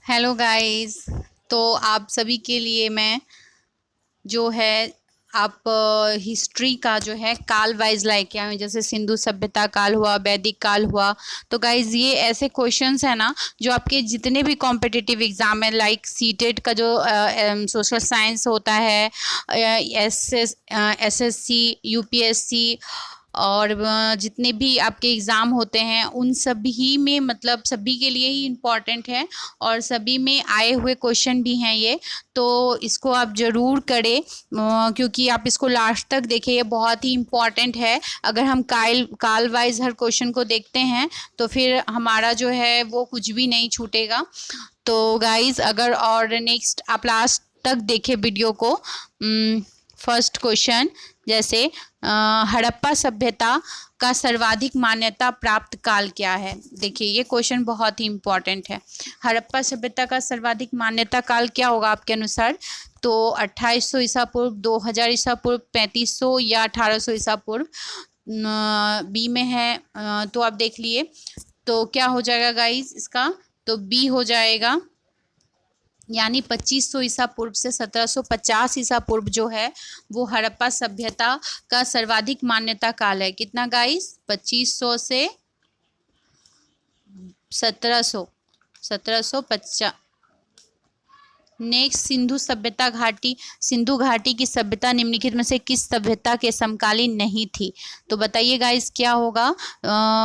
Hello guys. तो आप सभी के लिए मैं जो है आप हिस्ट्री का जो है काल वाइज लेके आए हूँ। जैसे सिंधु सभ्यता काल हुआ, वैदिक काल हुआ। तो गाइज ये ऐसे क्वेश्चंस है ना जो आपके जितने भी कॉम्पिटिटिव एग्जाम है, लाइक सीटेट का जो सोशल साइंस होता है, एसएससी, यूपीएससी और जितने भी आपके एग्ज़ाम होते हैं उन सभी में, मतलब सभी के लिए ही इम्पॉर्टेंट है और सभी में आए हुए क्वेश्चन भी हैं ये। तो इसको आप ज़रूर करें, क्योंकि आप इसको लास्ट तक देखें, ये बहुत ही इम्पॉर्टेंट है। अगर हम काल वाइज हर क्वेश्चन को देखते हैं तो फिर हमारा जो है वो कुछ भी नहीं छूटेगा। तो गाइज अगर और नेक्स्ट आप लास्ट तक देखें वीडियो को। फर्स्ट क्वेश्चन जैसे हड़प्पा सभ्यता का सर्वाधिक मान्यता प्राप्त काल क्या है। देखिए ये क्वेश्चन बहुत ही इम्पोर्टेंट है। हड़प्पा सभ्यता का सर्वाधिक मान्यता काल क्या होगा आपके अनुसार? तो 2800 ईसा पूर्व, 2000 ईसा पूर्व, 3500 या 1800 ईसा पूर्व। बी में है, तो आप देख लिए। तो क्या हो जाएगा गाइस इसका? तो बी हो जाएगा, यानी 2500 ईसा पूर्व से 1750 ईसा पूर्व जो है वो हड़प्पा सभ्यता का सर्वाधिक मान्यता काल है। कितना गाइस? 2500 से 1700, 1750। नेक्स्ट सिंधु सभ्यता घाटी। सिंधु घाटी की सभ्यता निम्नलिखित में से किस सभ्यता के समकालीन नहीं थी? तो बताइए गाइस क्या होगा?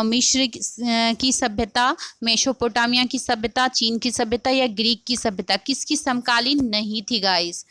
मिस्र की सभ्यता, मेसोपोटामिया की सभ्यता, चीन की सभ्यता या ग्रीक की सभ्यता, किसकी समकालीन नहीं थी गाइस?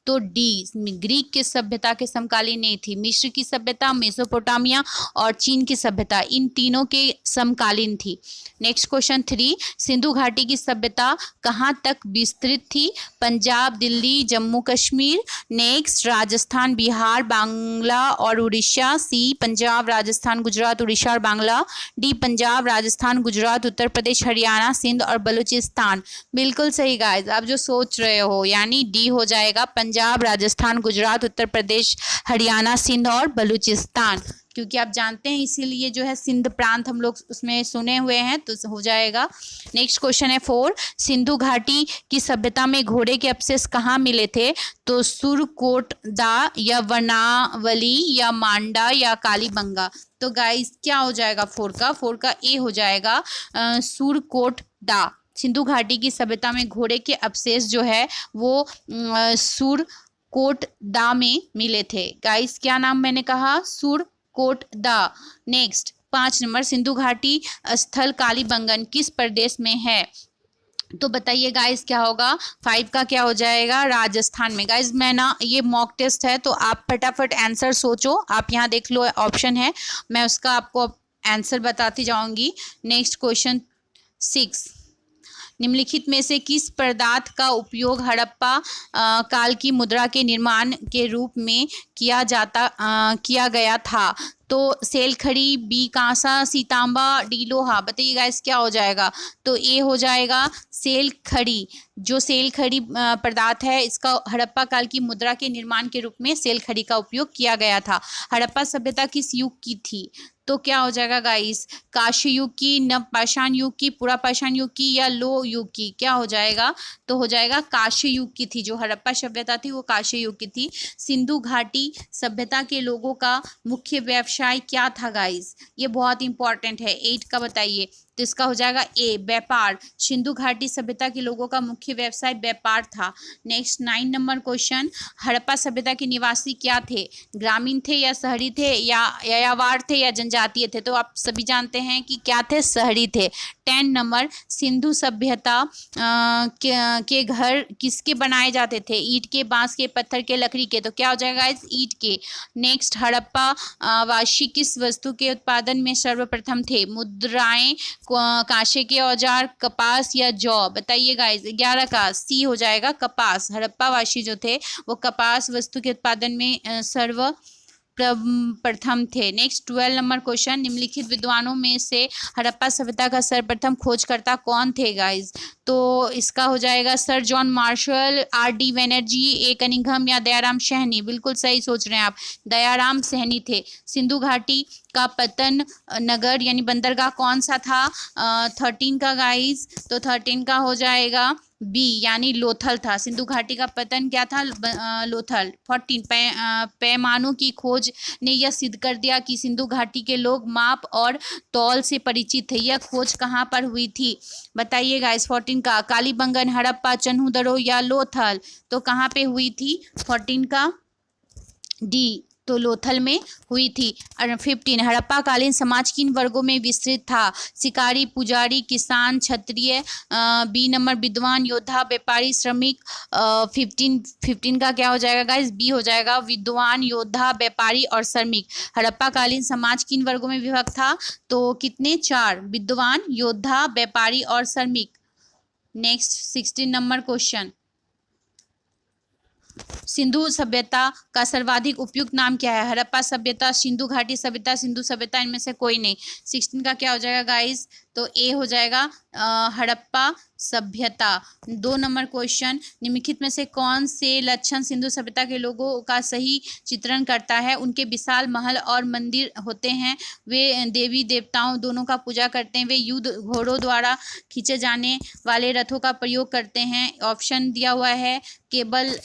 तो डी, ग्रीक की सभ्यता के समकालीन नहीं थी। मिस्र की सभ्यता, मेसोपोटामिया और चीन की सभ्यता, इन तीनों के समकालीन थी। नेक्स्ट क्वेश्चन 3, सिंधु घाटी की सभ्यता कहाँ तक विस्तृत थी? पंजाब, दिल्ली, जम्मू कश्मीर। नेक्स्ट राजस्थान, बिहार, बांग्ला और उड़ीसा। सी पंजाब, राजस्थान, गुजरात, उड़ीसा और बांग्ला। डी पंजाब, राजस्थान, गुजरात, उत्तर प्रदेश, हरियाणा, सिंध और बलूचिस्तान। बिल्कुल सही गाइस, आप जो सोच रहे हो, यानी डी हो जाएगा, पंजाब, राजस्थान, गुजरात, उत्तर प्रदेश, हरियाणा, सिंध और बलूचिस्तान। क्योंकि आप जानते हैं इसीलिए जो है सिंध प्रांत हम लोग उसमें सुने हुए हैं, तो हो जाएगा। नेक्स्ट क्वेश्चन है 4, सिंधु घाटी की सभ्यता में घोड़े के अवशेष कहाँ मिले थे? तो सुरकोट दा या वर्णावली या मांडा या कालीबंगा। तो गाइस क्या हो जाएगा? 4 का ए हो जाएगा, सुरकोट दा। सिंधु घाटी की सभ्यता में घोड़े के अवशेष जो है वो सुरकोट दा में मिले थे। गाइस क्या नाम मैंने कहा? सुरकोट दा। नेक्स्ट 5 नंबर, सिंधु घाटी स्थल कालीबंगन किस प्रदेश में है? तो बताइए गाइस क्या होगा? 5 का क्या हो जाएगा? राजस्थान में। गाइस मैं ना, ये मॉक टेस्ट है तो आप फटाफट आंसर सोचो। आप यहाँ देख लो ऑप्शन है, मैं उसका आपको आंसर बताती जाऊंगी। नेक्स्ट क्वेश्चन 6, निम्नलिखित में से किस पदार्थ का उपयोग हड़प्पा काल की मुद्रा के निर्माण के रूप में किया गया था? तो सेल खड़ी, बी कांसा, सी तांबा, डी लोहा। बताइए गाइस क्या हो जाएगा? तो ए हो जाएगा सेल खड़ी। जो सेल खड़ी पदार्थ है, इसका हड़प्पा काल की मुद्रा के निर्माण के रूप में सेल खड़ी का उपयोग किया गया था। हड़प्पा सभ्यता किस युग की थी? तो क्या हो जाएगा गाइस? कांस्य युग की, नवपाषाण युग की, पुरापाषाण युग की या लोह युग की? क्या हो जाएगा? तो हो जाएगा कांस्य युग की थी। जो हड़प्पा सभ्यता थी वो कांस्य युग की थी। सिंधु घाटी सभ्यता के लोगों का मुख्य व्यवसाय क्या था गाइस? ये बहुत इंपॉर्टेंट है, 8 का बताइए। तो इसका हो जाएगा ए, व्यापार। सिंधु घाटी सभ्यता के लोगों का मुख्य व्यवसाय व्यापार था। नेक्स्ट 9 नंबर क्वेश्चन, हड़प्पा सभ्यता के निवासी क्या थे? ग्रामीण थे या शहरी थे या यायावर थे या जनजातीय थे? तो आप सभी जानते हैं कि क्या थे? शहरी थे। 10 नंबर, सिंधु सभ्यता के घर किसके बनाए जाते थे? ईंट के, बांस के, पत्थर के, लकड़ी के। तो क्या हो जाएगा इस ईंट के। नेक्स्ट, हड़प्पा वासी किस वस्तु के उत्पादन में सर्वप्रथम थे? मुद्राएं, कांसे के औजार, कपास या जौ। बताइए गाइस। 11 का सी हो जाएगा, कपास। हड़प्पा वासी जो थे वो कपास वस्तु के उत्पादन में प्रथम थे। नेक्स्ट 12 नंबर क्वेश्चन, निम्नलिखित विद्वानों में से हड़प्पा सभ्यता का सर्वप्रथम खोजकर्ता कौन थे गाइस? तो इसका हो जाएगा sir John Marshall, R.D. Banerjee, A Cunningham या दयाराम सहनी। बिल्कुल सही सोच रहे हैं आप, दयाराम सहनी थे। सिंधु घाटी का पतन नगर यानी बंदरगाह कौन सा था? 13 का गाइस। तो 13 का हो जाएगा बी यानी लोथल था। सिंधु घाटी का पतन क्या था? लोथल। 14 पैमानों की खोज ने यह सिद्ध कर दिया कि सिंधु घाटी के लोग माप और तौल से परिचित थे। यह खोज कहाँ पर हुई थी? बताइएगा। इस 14 का कालीबंगन, हड़प्पा, चन्हूदरो या लोथल? तो कहाँ पे हुई थी? 14 का डी, तो लोथल में हुई थी। और 15 हड़प्पा कालीन समाज किन वर्गों में विस्तृत था? शिकारी, पुजारी, किसान, क्षत्रिय। बी नंबर विद्वान, योद्धा, व्यापारी, श्रमिक। 15 का क्या हो जाएगा गाइस? बी हो जाएगा, विद्वान, योद्धा, व्यापारी और श्रमिक। हड़प्पा कालीन समाज किन वर्गों में विभक्त था? तो कितने? 4, विद्वान, योद्धा, व्यापारी और श्रमिक। नेक्स्ट 16 नंबर क्वेश्चन, सिंधु सभ्यता का सर्वाधिक उपयुक्त नाम क्या है? हड़प्पा सभ्यता, सिंधु घाटी सभ्यता, सिंधु सभ्यता, इनमें से कोई नहीं। 16 का क्या हो जाएगा गाइस? तो ए हो जाएगा, हड़प्पा सभ्यता। 2 नंबर क्वेश्चन, निम्नलिखित में से कौन से लक्षण सिंधु सभ्यता के लोगों का सही चित्रण करता है? उनके विशाल महल और मंदिर होते हैं, वे देवी देवताओं दोनों का पूजा करते हैं, वे युद्ध घोड़ों द्वारा खींचे जाने वाले रथों का प्रयोग करते हैं। ऑप्शन दिया हुआ है केवल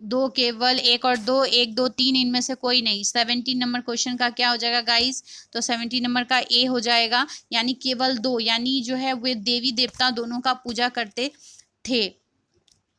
2, केवल 1 और 2, 1, 2, 3, इनमें से कोई नहीं। 17 नंबर क्वेश्चन का क्या हो जाएगा गाइस? तो 17 नंबर का ए हो जाएगा, यानी केवल 2, यानी जो है वे देवी देवता दोनों का पूजा करते थे।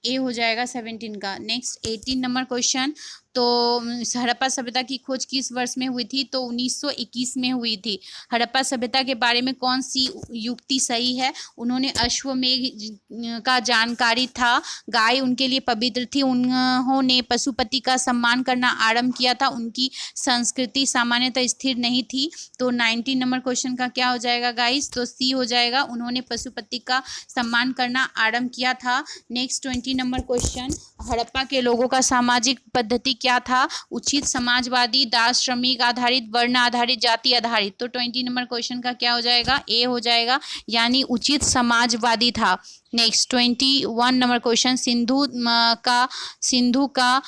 ए हो जाएगा 17 का। नेक्स्ट 18 नंबर क्वेश्चन, तो हड़प्पा सभ्यता की खोज किस वर्ष में हुई थी? तो 1921 में हुई थी। हड़प्पा सभ्यता के बारे में कौन सी युक्ति सही है? उन्होंने अश्वमेध का जानकारी था, गाय उनके लिए पवित्र थी, उन्होंने पशुपति का सम्मान करना आरंभ किया था, उनकी संस्कृति सामान्यतः स्थिर नहीं थी। तो 19 नंबर क्वेश्चन का क्या हो जाएगा गाइस? तो सी हो जाएगा, उन्होंने पशुपति का सम्मान करना आरंभ किया था। नेक्स्ट 20 नंबर क्वेश्चन, हड़प्पा के लोगों का सामाजिक पद्धति क्या था? उचित, समाजवादी, दास श्रमिक आधारित, वर्ण आधारित, जाति आधारित। तो 20 नंबर क्वेश्चन का क्या हो जाएगा? ए हो जाएगा, यानी उचित समाजवादी था। नेक्स्ट 21 नंबर क्वेश्चन, सिंधु का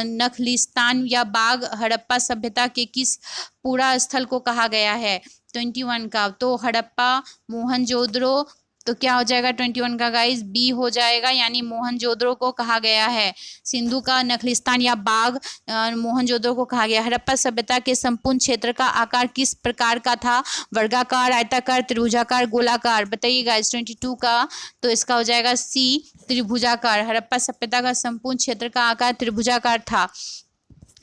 नखलिस्तान या बाग हड़प्पा सभ्यता के किस पूरा स्थल को कहा गया है? 21 का तो हड़प्पा, मोहनजोदड़ो। तो क्या हो जाएगा 21 का गाइस? बी हो जाएगा, यानी मोहनजोदड़ो को कहा गया है। सिंधु का नखलिस्तान या बाग मोहनजोदड़ो को कहा गया। हड़प्पा सभ्यता के संपूर्ण क्षेत्र का आकार किस प्रकार का था? वर्गाकार, आयताकार, त्रिभुजाकार, गोलाकार? बताइए गाइस। 22 का तो इसका हो जाएगा सी, त्रिभुजाकार। हड़प्पा सभ्यता का संपूर्ण क्षेत्र का आकार त्रिभुजाकार था।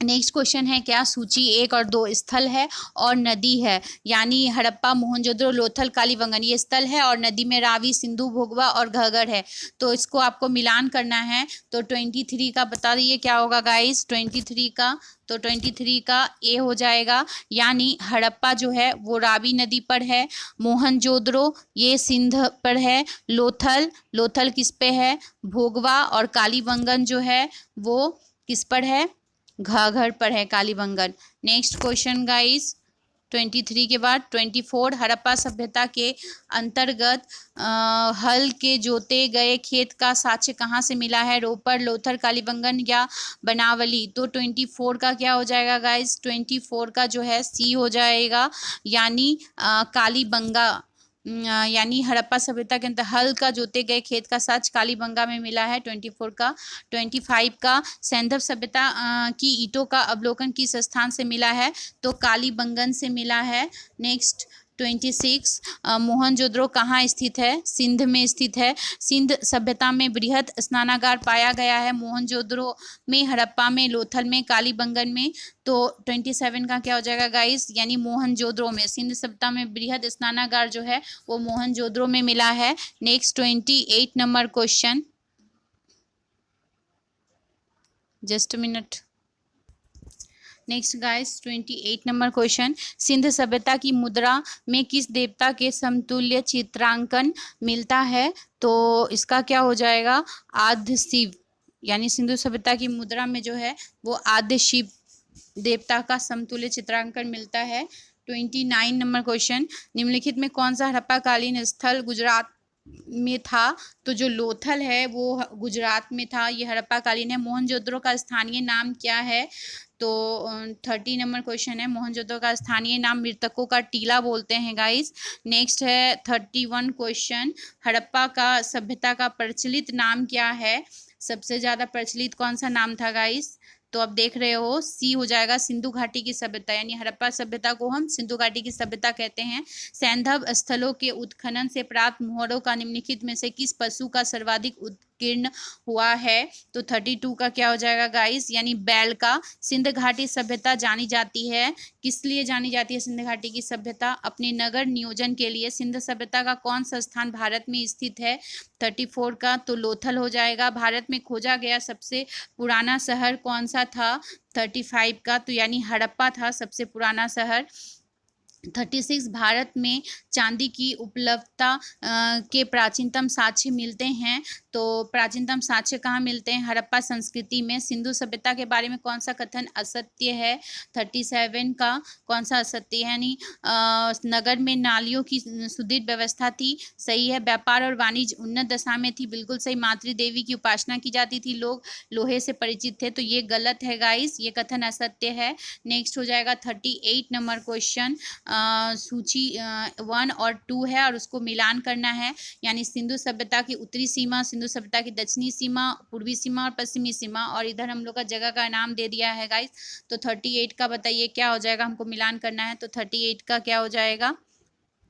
नेक्स्ट क्वेश्चन है क्या? सूची 1 और 2 स्थल है और नदी है, यानी हड़प्पा, मोहनजोदड़ो, लोथल, कालीबंगन ये स्थल है और नदी में रावी, सिंधु, भोगवा और घग्गर है। तो इसको आपको मिलान करना है। तो 23 का बता दीजिए क्या होगा गाइस? 23 का तो 23 का ए हो जाएगा, यानी हड़प्पा जो है वो रावी नदी पर है, मोहनजोदड़ो ये सिंध पर है, लोथल किस पे है? भोगवा, और कालीबंगन जो है वो किस पर है? घाघर पर है, कालीबंगन। नेक्स्ट क्वेश्चन गाइस, 23 के बाद 24, हड़प्पा सभ्यता के अंतर्गत हल के जोते गए खेत का साक्ष्य कहाँ से मिला है? रोपर, लोथल, कालीबंगन या बनावली? तो 24 का क्या हो जाएगा गाइस? 24 का जो है सी हो जाएगा, यानी कालीबंगा, यानी हड़प्पा सभ्यता के अंदर हल का जोते गए खेत का साक्ष्य कालीबंगा में मिला है। 24 का। 25 का, सैंधव सभ्यता की ईंटों का अवलोकन किस स्थान से मिला है? तो कालीबंगन से मिला है। नेक्स्ट 26, मोहनजोदड़ो कहाँ स्थित है? सिंध में स्थित है। सिंध सभ्यता में बृहद स्नानागार पाया गया है, मोहनजोदड़ो में, हड़प्पा में, लोथल में, कालीबंगन में। तो 27 का क्या हो जाएगा गाइस? यानी मोहनजोदड़ो में। सिंध सभ्यता में बृहद स्नानागार जो है वो मोहनजोदड़ो में मिला है। Next 28 number question, just a minute. Next guys 28 number question, Sindh सभ्यता की मुद्रा में किस देवता के समतुल्य चित्रांकन मिलता है? तो इसका क्या हो जाएगा? आद्य शिव, यानी सिंधु सभ्यता की मुद्रा में जो है वो आद्य शिव देवता का समतुल्य चित्रांकन मिलता है। 29 नंबर क्वेश्चन, निम्नलिखित में कौन सा हड़प्पा कालीन स्थल गुजरात में था? तो जो लोथल है वो गुजरात में था, ये हड़प्पा कालीन है। मोहनजोदड़ो का स्थानीय नाम क्या है? तो 30 नंबर क्वेश्चन है, मोहनजोदड़ो का स्थानीय नाम मृतकों का टीला बोलते हैं गाइस। नेक्स्ट है 31 क्वेश्चन, हड़प्पा का सभ्यता का प्रचलित नाम क्या है? सबसे ज्यादा प्रचलित कौन सा नाम था गाइस? तो आप देख रहे हो सी हो जाएगा, सिंधु घाटी की सभ्यता, यानी हड़प्पा सभ्यता को हम सिंधु घाटी की सभ्यता कहते हैं। सैंधव स्थलों के उत्खनन से प्राप्त मोहरों का निम्नलिखित में से किस पशु का सर्वाधिक उत्कीर्ण हुआ है? तो 32 का क्या हो जाएगा गाइस, यानी बैल का। सिंध घाटी सभ्यता जानी जाती है, किस लिए जानी जाती है सिंध घाटी की सभ्यता? अपने नगर नियोजन के लिए। सिंध सभ्यता का कौन सा स्थान भारत में स्थित है? 34 का तो लोथल हो जाएगा। भारत में खोजा गया सबसे पुराना शहर कौन सा था? 35 का तो यानी हड़प्पा था सबसे पुराना शहर। 36 भारत में चांदी की उपलब्धता के प्राचीनतम साक्ष्य मिलते हैं, तो प्राचीनतम साक्ष्य कहाँ मिलते हैं? हड़प्पा संस्कृति में। सिंधु सभ्यता के बारे में कौन सा कथन असत्य है? 37 का कौन सा असत्य है? यानी नगर में नालियों की सुदृढ़ व्यवस्था थी, सही है। व्यापार और वाणिज्य उन्नत दशा में थी, बिल्कुल सही। मातृ देवी की उपासना की जाती थी, लोग लोहे से परिचित थे, तो ये गलत है गाइस, ये कथन असत्य है। नेक्स्ट हो जाएगा 38 नंबर क्वेश्चन, सूची 1 और 2 है और उसको मिलान करना है, यानी सिंधु सभ्यता की उत्तरी सीमा, सिंधु सभ्यता की दक्षिणी सीमा, पूर्वी सीमा और पश्चिमी सीमा, और इधर हम लोग का जगह का नाम दे दिया है गाइस। तो 38 का बताइए क्या हो जाएगा, हमको मिलान करना है। तो 38 का क्या हो जाएगा?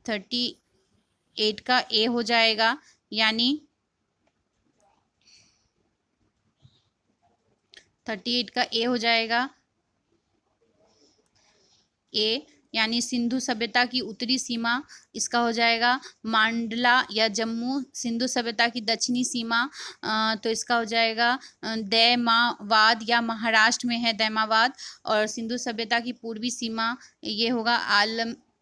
38 का ए हो जाएगा, यानी 38 का ए हो जाएगा, ए यानी सिंधु सभ्यता की उत्तरी सीमा, इसका हो जाएगा मांडला या जम्मू। सिंधु सभ्यता की दक्षिणी सीमा, तो इसका हो जाएगा दैमावाद या महाराष्ट्र में है दैमावाद। और सिंधु सभ्यता की पूर्वी सीमा ये होगा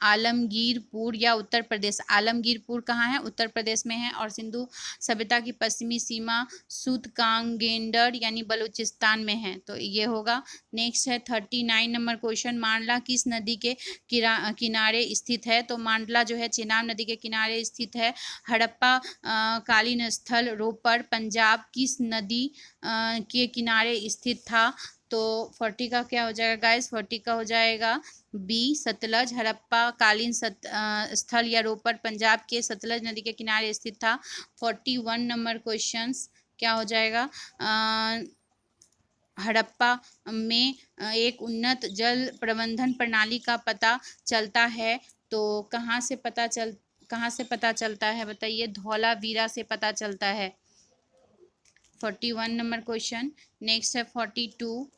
आलमगीरपुर या उत्तर प्रदेश। आलमगीरपुर कहाँ है? उत्तर प्रदेश में है। और सिंधु सभ्यता की पश्चिमी सीमा सूतकांगेंडर यानी बलूचिस्तान में है, तो ये होगा। नेक्स्ट है 39 नंबर क्वेश्चन, मांडला किस नदी के किनारे स्थित है? तो मांडला जो है चेनाब नदी के किनारे स्थित है। हड़प्पा कालीन स्थल रोपड़ पंजाब किस नदी के किनारे स्थित था? तो 40 का क्या हो जाएगा गाइस? 40 का हो जाएगा बी सतलज। हड़प्पा कालीन स्थल या रोपड़ पंजाब के सतलज नदी के किनारे स्थित था। 41 नंबर क्वेश्चंस क्या हो जाएगा? हड़प्पा में एक उन्नत जल प्रबंधन प्रणाली का पता चलता है, तो कहाँ से पता चलता है बताइए? धौलावीरा से पता चलता है। 41 नंबर क्वेश्चन। नेक्स्ट है 42,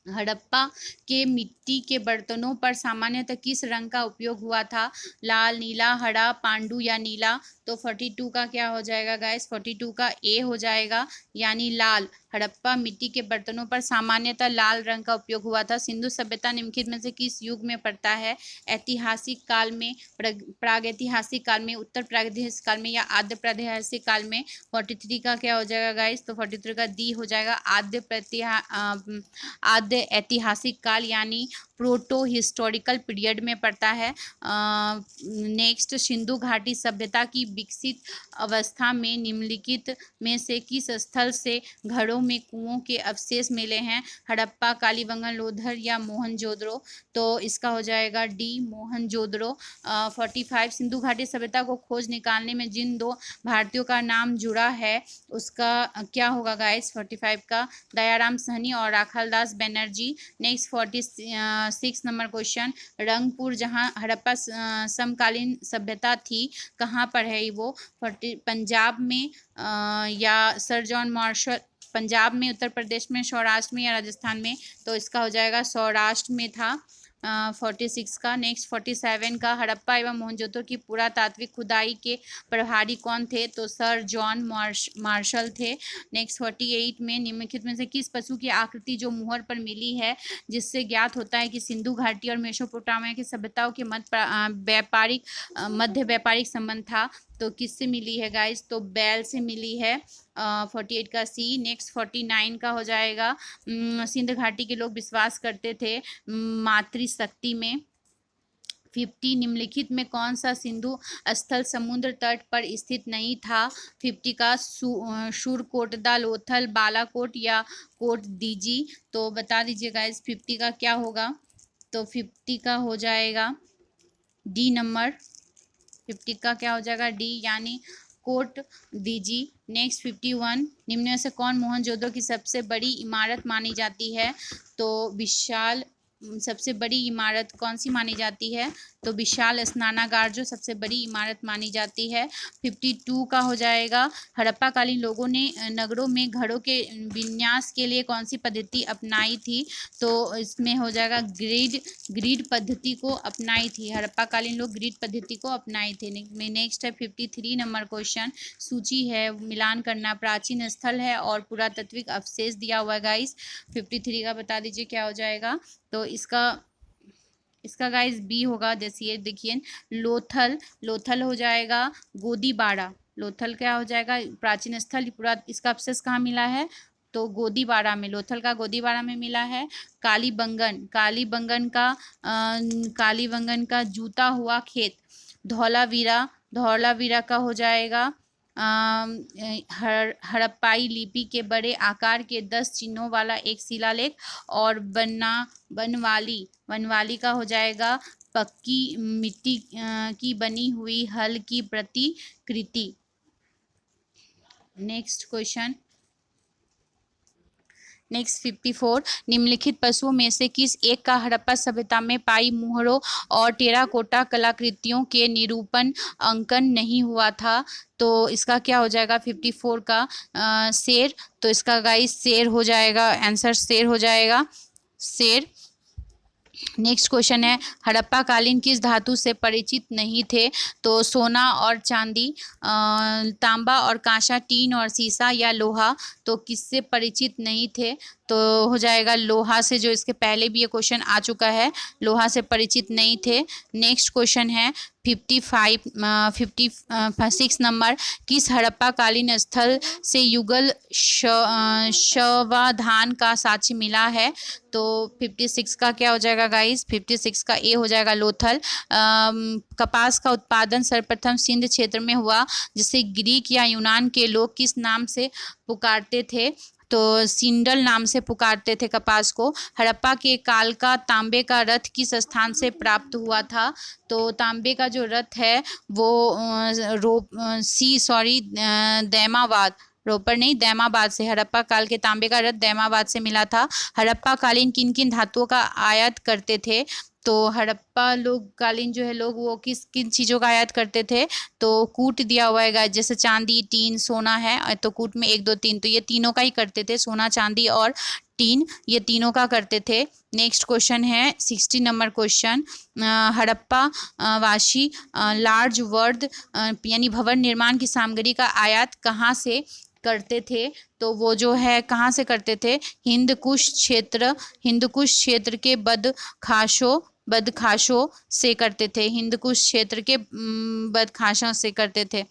हड़प्पा के मिट्टी के बर्तनों पर सामान्यतः किस रंग का उपयोग हुआ था? लाल, नीला, हरा, पांडु या नीला? तो 42 का क्या हो जाएगा गाइस? 42 का ए हो जाएगा, यानी लाल। हड़प्पा मिट्टी के बर्तनों पर सामान्यतः लाल रंग का उपयोग हुआ था। सिंधु सभ्यता निम्नलिखित में से किस युग में पड़ता है? ऐतिहासिक काल में, प्रागैतिहासिक काल में, उत्तर प्रागैतिहासिक काल में या आद्य प्रागैतिहासिक काल में? 43 का क्या हो जाएगा गाइस? तो 43 का डी हो जाएगा, आद्य ऐतिहासिक काल यानी प्रोटो हिस्टोरिकल पीरियड में पड़ता है। नेक्स्ट, सिंधु घाटी सभ्यता की विकसित अवस्था में निम्नलिखित में से किस स्थल से घरों में कुओं के अवशेष मिले हैं? हड़प्पा, कालीबंगन, लोथल या मोहनजोदड़ो? तो इसका हो जाएगा डी मोहनजोदड़ो। 45, सिंधु घाटी सभ्यता को खोज निकालने में जिन दो भारतीयों का नाम जुड़ा है उसका क्या होगा गाइस? 45 का दयाराम सहनी और Rakhaldas Banerjee. Next 46 number question, Rangpur जहां हड़प्पा समकालीन सभ्यता थी कहाँ पर है वो? पंजाब में या सर जॉन मार्शल? पंजाब में, उत्तर प्रदेश में, सौराष्ट्र में या राजस्थान में? तो इसका हो जाएगा सौराष्ट्र में था। 46 का। नेक्स्ट 47 का, हड़प्पा एवं मोहनजोदड़ो की पुरातात्विक खुदाई के प्रभारी कौन थे? तो सर जॉन मार्शल थे। नेक्स्ट 48 में निम्नलिखित में से किस पशु की आकृति जो मुहर पर मिली है जिससे ज्ञात होता है कि सिंधु घाटी और मेसोपोटामिया की सभ्यताओं के मध्य व्यापारिक संबंध था? तो किससे मिली है गाइस? तो बैल से मिली है। 48 का सी। नेक्स्ट 49 का हो जाएगा, सिंध घाटी के लोग विश्वास करते थे मातृशक्ति में। 50 निम्नलिखित में कौन सा सिंधु स्थल समुद्र तट पर स्थित नहीं था? 50 का सुरकोटदा, लोथल, बालाकोट या कोट दीजी। तो बता दीजिएगा इस 50 का क्या होगा? तो 50 का हो जाएगा डी नंबर। 50 का क्या हो जाएगा? डी, यानी कोट दीजी। नेक्स्ट 51 निम्न में से कौन मोहनजोदड़ो की सबसे बड़ी इमारत मानी जाती है? तो विशाल, सबसे बड़ी इमारत कौन सी मानी जाती है? तो विशाल स्नानागार जो सबसे बड़ी इमारत मानी जाती है। 52 का हो जाएगा हड़प्पा कालीन लोगों ने नगरों में घरों के विन्यास के लिए कौन सी पद्धति अपनाई थी? तो इसमें हो जाएगा ग्रिड पद्धति को अपनाई थी। हड़प्पा कालीन लोग ग्रिड पद्धति को अपनाए थे। नेक्स्ट है 53 नंबर क्वेश्चन, सूची है, मिलान करना, प्राचीन स्थल है और पुरातात्विक अवशेष दिया हुआ है गाइस। 53 का बता दीजिए क्या हो जाएगा? तो इसका गाइस बी होगा। जैसे ये देखिए लोथल हो जाएगा। गोदीबाड़ा, लोथल क्या हो जाएगा? प्राचीन स्थल। पूरा इसका अवशेष कहाँ मिला है? तो गोदीबाड़ा में, लोथल का गोदीबाड़ा में मिला है। कालीबंगन का जूता हुआ खेत। धौलावीरा का हो जाएगा हड़प्पाई लिपि के बड़े आकार के 10 चिन्हों वाला एक शिलालेख। और बनवाली का हो जाएगा पक्की मिट्टी की बनी हुई हल की प्रतिकृति। नेक्स्ट 54 निम्नलिखित पशुओं में से किस एक का हड़प्पा सभ्यता में पाई मुहरों और टेराकोटा कलाकृतियों के निरूपण अंकन नहीं हुआ था? तो इसका क्या हो जाएगा? 54 का शेर। तो इसका गाइस शेर हो जाएगा, आंसर शेर हो जाएगा, शेर। नेक्स्ट क्वेश्चन है हड़प्पा कालीन किस धातु से परिचित नहीं थे? तो सोना और चांदी, तांबा और कांसा, टीन और सीसा या लोहा। तो किससे परिचित नहीं थे? तो हो जाएगा लोहा से, जो इसके पहले भी ये क्वेश्चन आ चुका है, लोहा से परिचित नहीं थे। नेक्स्ट क्वेश्चन है 56 नंबर, किस हड़प्पा कालीन स्थल से युगल शवाधान का साक्ष्य मिला है? तो 56 का क्या हो जाएगा गाइस? 56 का ए हो जाएगा लोथल। कपास का उत्पादन सर्वप्रथम सिंध क्षेत्र में हुआ, जिसे ग्रीक या यूनान के लोग किस नाम से पुकारते थे? तो सिंडल नाम से पुकारते थे कपास को। हड़प्पा के काल का तांबे का रथ किस स्थान से प्राप्त हुआ था? तो तांबे का जो रथ है वो दैमाबाद, रोपड़ नहीं, दैमाबाद से, हड़प्पा काल के तांबे का रथ दैमाबाद से मिला था। हड़प्पा कालीन किन किन धातुओं का आयात करते थे? तो हड़प्पा कालीन जो है लोग वो किन चीज़ों का आयात करते थे? तो कूट दिया हुआ है, जैसे चांदी, टीन, सोना है, तो कूट में 1 2 3, तो ये तीनों का ही करते थे, सोना, चांदी और टीन, ये तीनों का करते थे। नेक्स्ट क्वेश्चन है 60 नंबर क्वेश्चन, हड़प्पा वासी लार्ज वर्ड यानी भवन निर्माण की सामग्री का आयात कहाँ से करते थे? तो वो जो है कहाँ से करते थे? हिंदकुश क्षेत्र के बदखाशों से करते थे। हिंदकुश क्षेत्र के बदखाशों से करते थे,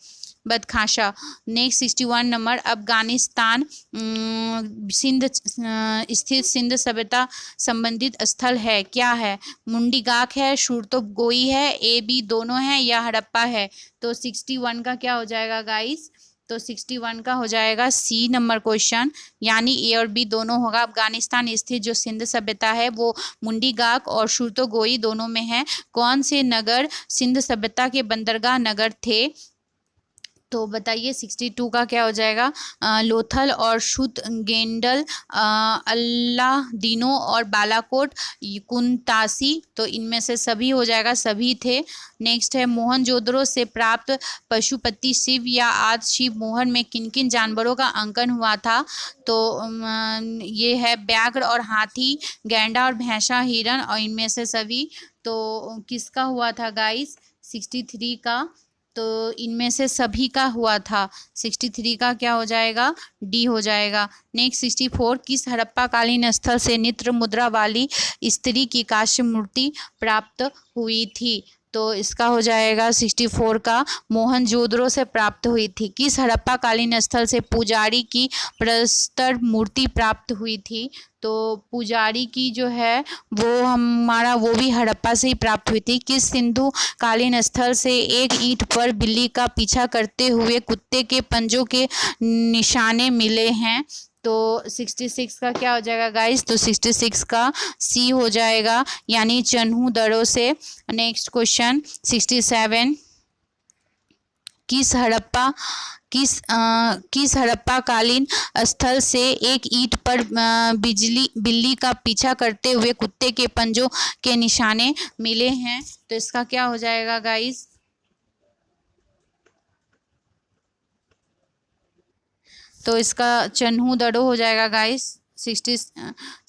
बदखाशा। नेक्स्ट 61 नंबर, अफगानिस्तान सिंध स्थित सिंध सभ्यता संबंधित स्थल है, क्या है? मुंडीगाक है, सुरतोगोई है, ए बी दोनों है या हड़प्पा है? तो 61 का क्या हो जाएगा गाइस? तो 61 का हो जाएगा सी नंबर क्वेश्चन, यानी ए और बी दोनों होगा। अफगानिस्तान स्थित जो सिंध सभ्यता है वो मुंडीगाक और सुरतोगोई दोनों में है। कौन से नगर सिंध सभ्यता के बंदरगाह नगर थे? तो बताइए 62 का क्या हो जाएगा? लोथल और शुतगेंडल, अल्लादीनो और बालाकोट, कुंतासी, तो इनमें से सभी हो जाएगा, सभी थे। नेक्स्ट है मोहनजोदड़ो से प्राप्त पशुपति शिव या आदि शिव मोहर में किन किन जानवरों का अंकन हुआ था? तो ये है व्याघ्र और हाथी, गैंडा और भैंसा, हिरण, और इनमें से सभी। तो किसका हुआ था गाइस? 63 का, तो इनमें से सभी का हुआ था। 63 का क्या हो जाएगा? डी हो जाएगा। नेक्स्ट 64, किस हड़प्पा कालीन स्थल से नेत्र मुद्रा वाली स्त्री की कांस्य मूर्ति प्राप्त हुई थी? तो इसका हो जाएगा 64 का मोहनजोदड़ो से प्राप्त हुई थी। किस हड़प्पा कालीन स्थल से पुजारी की प्रस्तर मूर्ति प्राप्त हुई थी? तो पुजारी की जो है वो भी हड़प्पा से ही प्राप्त हुई थी। किस सिंधु कालीन स्थल से एक ईंट पर बिल्ली का पीछा करते हुए कुत्ते के पंजों के निशाने मिले हैं? तो 66 का क्या हो जाएगा गाइस? तो 66 का सी हो जाएगा, यानी चन्हू दड़ों से। नेक्स्ट क्वेश्चन 67, किस हड़प्पा कालीन स्थल से एक ईंट पर बिल्ली का पीछा करते हुए कुत्ते के पंजों के निशाने मिले हैं? तो इसका क्या हो जाएगा गाइस? तो इसका चन्हू दड़ो हो जाएगा गाइस, 60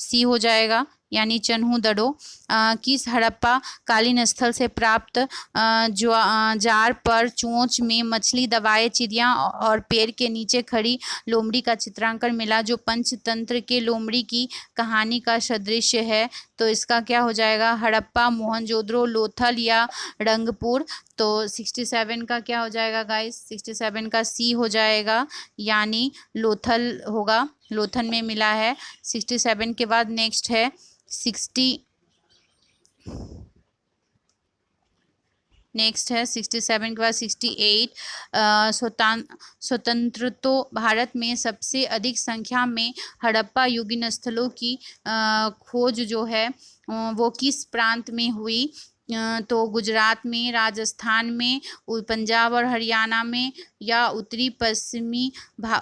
सी हो जाएगा, यानी चन्हू दड़ो। किस हड़प्पा कालीन स्थल से प्राप्त जार पर चोंच में मछली दबाए चिड़िया और पेड़ के नीचे खड़ी लोमड़ी का चित्रांकन मिला, जो पंचतंत्र के लोमड़ी की कहानी का सदृश है? तो इसका क्या हो जाएगा? हड़प्पा, मोहनजोदड़ो, लोथल या रंगपुर? तो 67 का क्या हो जाएगा गाइस? 67 का सी हो जाएगा, यानी लोथल होगा, लोथल में मिला है। 67 के बाद नेक्स्ट है 67 के बाद 68। स्वतंत्रतो भारत में सबसे अधिक संख्या में हड़प्पा युगीन स्थलों की खोज जो है वो किस प्रांत में हुई? तो गुजरात में, राजस्थान में, पंजाब और हरियाणा में, या उत्तरी पश्चिमी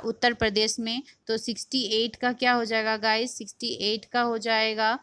उत्तर प्रदेश में? तो 68 का क्या हो जाएगा गाइस? 68 का हो जाएगा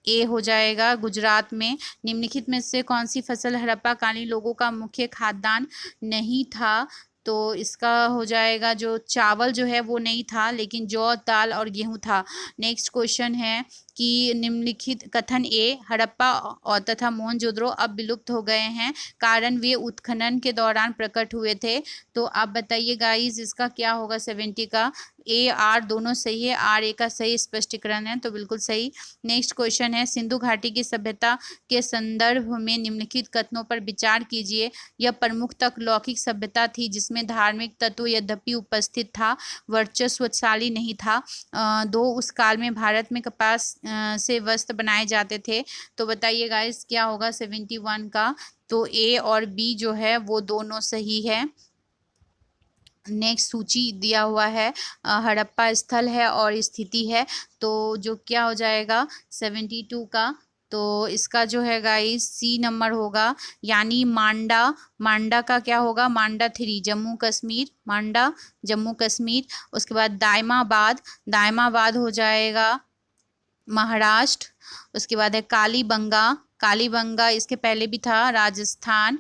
ए हो जाएगा, गुजरात में। निम्नलिखित में से कौन सी फसल हड़प्पा कालीन लोगों का मुख्य खाद्यान्न नहीं था? तो इसका हो जाएगा, जो चावल जो है वो नहीं था, लेकिन जौ, दाल और गेहूं था। नेक्स्ट क्वेश्चन है कि निम्नलिखित कथन ए, हड़प्पा और तथा मोहनजोदड़ो अब विलुप्त हो गए हैं, कारण वे उत्खनन के दौरान प्रकट हुए थे? तो आप बताइए गाइस, इसका क्या होगा? 70 का ए आर दोनों सही है, आर ए का सही स्पष्टीकरण है, तो बिल्कुल सही। नेक्स्ट क्वेश्चन है, सिंधु घाटी की सभ्यता के संदर्भ में निम्नलिखित कथनों पर विचार कीजिए। यह प्रमुख तक लौकिक सभ्यता थी जिसमें धार्मिक तत्व यद्यपि उपस्थित था, वर्चस्वशाली नहीं था। दो, उस काल में भारत में कपास से वस्त्र बनाए जाते थे। तो बताइए गाइस, क्या होगा 71 का? तो ए और बी जो है वो दोनों सही है। नेक्स्ट सूची दिया हुआ है, हड़प्पा स्थल है और स्थिति है, तो जो क्या हो जाएगा 72 का? तो इसका जो है गाइस सी नंबर होगा, यानी मांडा का क्या होगा? मांडा 3 जम्मू कश्मीर, मांडा जम्मू कश्मीर। उसके बाद दायमाबाद हो जाएगा महाराष्ट्र। उसके बाद है कालीबंगा इसके पहले भी था, राजस्थान।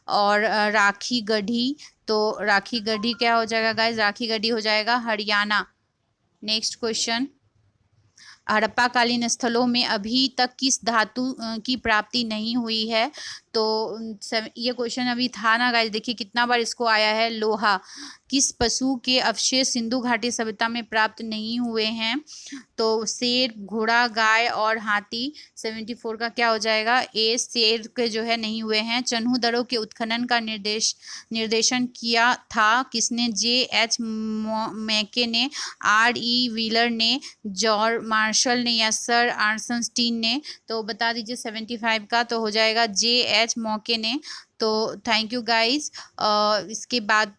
और राखी गढ़ी, तो राखी गढ़ी क्या हो जाएगा गाइस? राखी गढ़ी हो जाएगा हरियाणा। नेक्स्ट क्वेश्चन, हड़प्पा कालीन स्थलों में अभी तक किस धातु की प्राप्ति नहीं हुई है? तो ये क्वेश्चन अभी था ना गाइस, देखिए कितना बार इसको आया है। लोहा। किस पशु के अवशेष सिंधु घाटी सभ्यता में प्राप्त नहीं हुए हैं? तो शेर, घोड़ा, गाय और हाथी। 74 का क्या हो जाएगा? ए, शेर के जो है नहीं हुए हैं। चन्हू दड़ों के उत्खनन का निर्देशन किया था किसने? जे एच मैके ने, आर ई व्हीलर ने, जॉर्ज मार्शल ने, या सर आर्नस्टीन ने? तो बता दीजिए 75 का। तो हो जाएगा जे एच मौके ने। तो थैंक यू गाइज। इसके बाद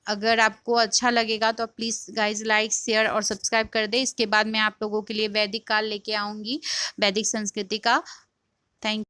अगर आपको अच्छा लगेगा तो प्लीज़ गाइज लाइक, शेयर और सब्सक्राइब कर दें। इसके बाद मैं आप लोगों के लिए वैदिक काल लेके आऊँगी, वैदिक संस्कृति का। थैंक